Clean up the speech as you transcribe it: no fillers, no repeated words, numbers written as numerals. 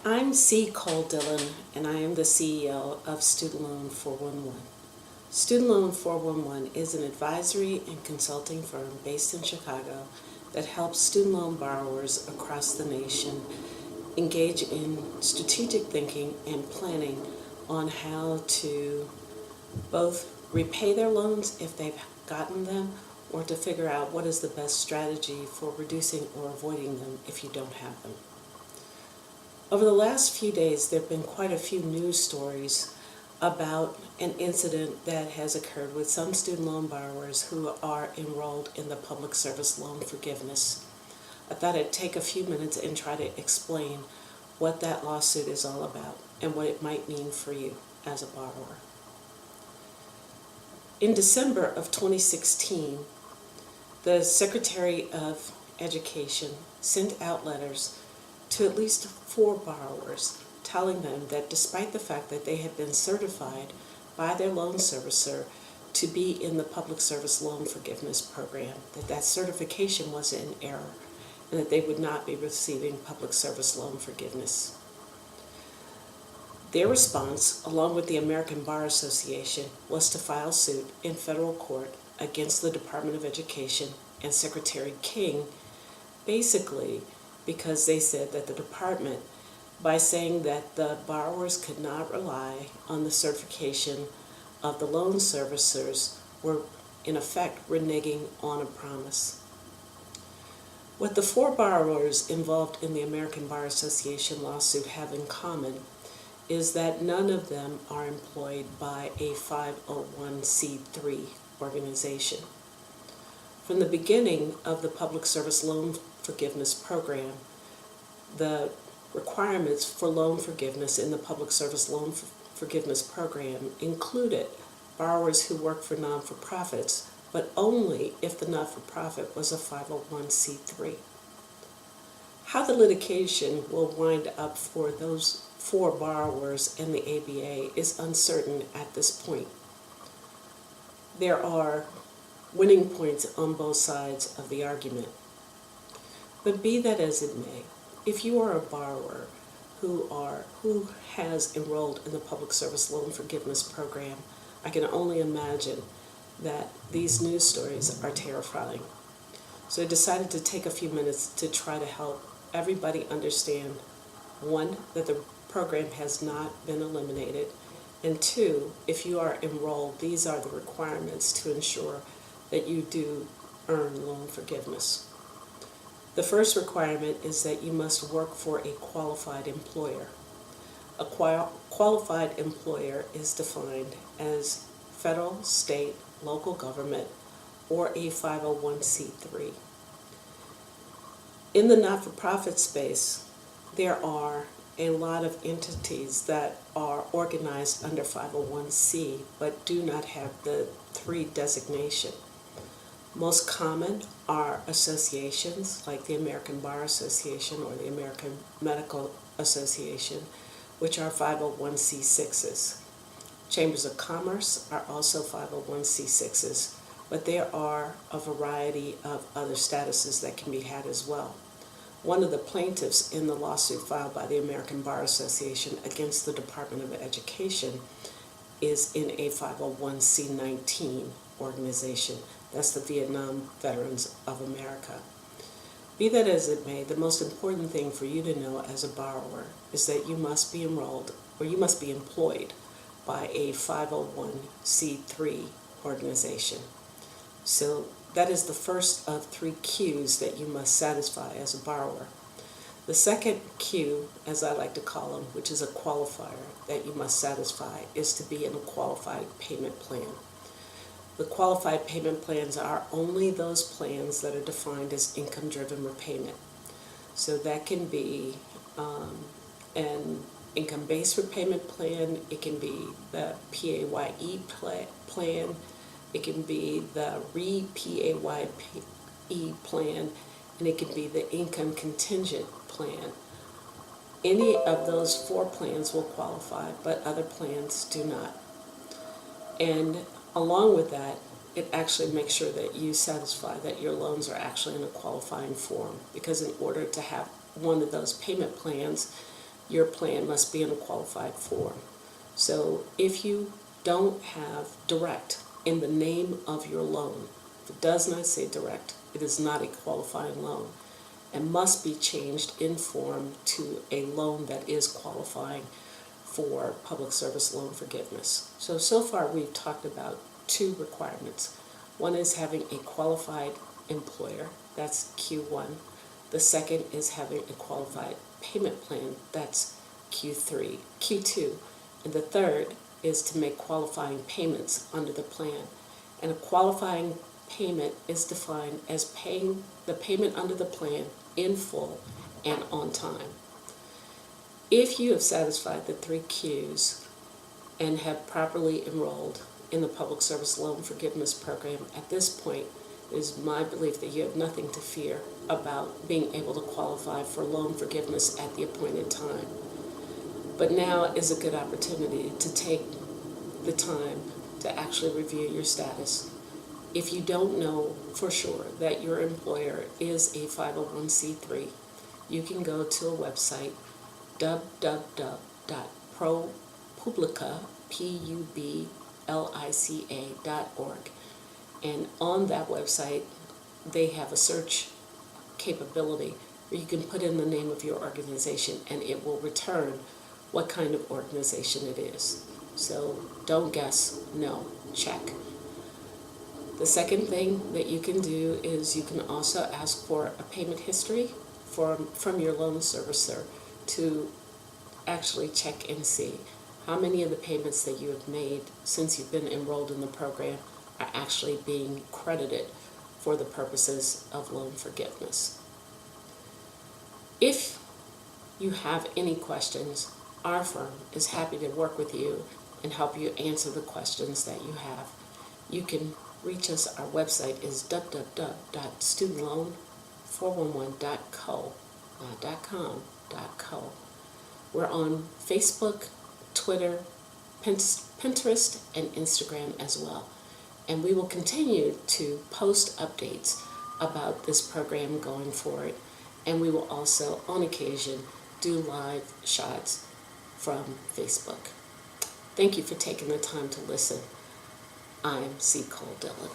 I'm C. Cole Dillon, and I am the CEO of Student Loan 411. Student Loan 411 is an advisory and consulting firm based in Chicago that helps student loan borrowers across the nation engage in strategic thinking and planning on how to both repay their loans if they've gotten them, or to figure out what is the best strategy for reducing or avoiding them if you don't have them. Over the last few days, there have been quite a few news stories about an incident that has occurred with some student loan borrowers who are enrolled in the public service loan forgiveness. I thought I'd take a few minutes and try to explain what that lawsuit is all about and what it might mean for you as a borrower. In December of 2016, the Secretary of Education sent out letters to at least 4 borrowers telling them that despite the fact that they had been certified by their loan servicer to be in the public service loan forgiveness program, that certification was in error and that they would not be receiving public service loan forgiveness. Their response, along with the American Bar Association, was to file suit in federal court against the Department of Education and Secretary King, basically because they said that the department, by saying that the borrowers could not rely on the certification of the loan servicers, were in effect reneging on a promise. What the 4 borrowers involved in the American Bar Association lawsuit have in common is that none of them are employed by a 501c3 organization. From the beginning of the public service loan forgiveness program, the requirements for loan forgiveness in the public service loan forgiveness program included borrowers who work for non-for-profits, but only if the not-for-profit was a 501c3. How the litigation will wind up for those 4 borrowers and the ABA is uncertain at this point. There are winning points on both sides of the argument. But be that as it may, if you are a borrower who has enrolled in the public service loan forgiveness program, I can only imagine that these news stories are terrifying. So I decided to take a few minutes to try to help everybody understand, 1, that the program has not been eliminated, and 2, if you are enrolled, these are the requirements to ensure that you do earn loan forgiveness. The first requirement is that you must work for a qualified employer. A qualified employer is defined as federal, state, local government, or a 501c3. In the not-for-profit space, there are a lot of entities that are organized under 501c but do not have the 3 designation. Most common are associations like the American Bar Association or the American Medical Association, which are 501c6s. Chambers of Commerce are also 501c6s, but there are a variety of other statuses that can be had as well. One of the plaintiffs in the lawsuit filed by the American Bar Association against the Department of Education is in a 501c19 organization. That's the Vietnam Veterans of America. Be that as it may, the most important thing for you to know as a borrower is that you must be enrolled, or you must be employed by a 501c3 organization. So that is the first of 3 cues that you must satisfy as a borrower. The second cue, as I like to call them, which is a qualifier that you must satisfy, is to be in a qualified payment plan. The qualified payment plans are only those plans that are defined as income-driven repayment. So that can be an income-based repayment plan, it can be the PAYE plan, it can be the re-PAYE plan, and it can be the income contingent plan. Any of those 4 plans will qualify, but other plans do not. And along with that, it actually makes sure that you satisfy that your loans are actually in a qualifying form, because in order to have one of those payment plans, your plan must be in a qualified form. So if you don't have direct in the name of your loan, if it does not say direct, it is not a qualifying loan and must be changed in form to a loan that is qualifying for public service loan forgiveness. So far we've talked about two requirements. One is having a qualified employer, that's Q1. The second is having a qualified payment plan, that's Q2. And the third is to make qualifying payments under the plan. And a qualifying payment is defined as paying the payment under the plan in full and on time. If you have satisfied the 3 Qs and have properly enrolled in the Public Service Loan Forgiveness Program, at this point, it is my belief that you have nothing to fear about being able to qualify for loan forgiveness at the appointed time. But now is a good opportunity to take the time to actually review your status. If you don't know for sure that your employer is a 501c3, you can go to a website, www.publica.org, and on that website they have a search capability where you can put in the name of your organization and it will return what kind of organization it is. So don't guess, no, check. The second thing that you can do is you can also ask for a payment history from your loan servicer to actually check and see how many of the payments that you have made since you've been enrolled in the program are actually being credited for the purposes of loan forgiveness. If you have any questions, our firm is happy to work with you and help you answer the questions that you have. You can reach us. Our website is www.studentloan411.com. We're on Facebook, Twitter, Pinterest, and Instagram as well. And we will continue to post updates about this program going forward. And we will also, on occasion, do live shots from Facebook. Thank you for taking the time to listen. I'm C. Cole Dillon.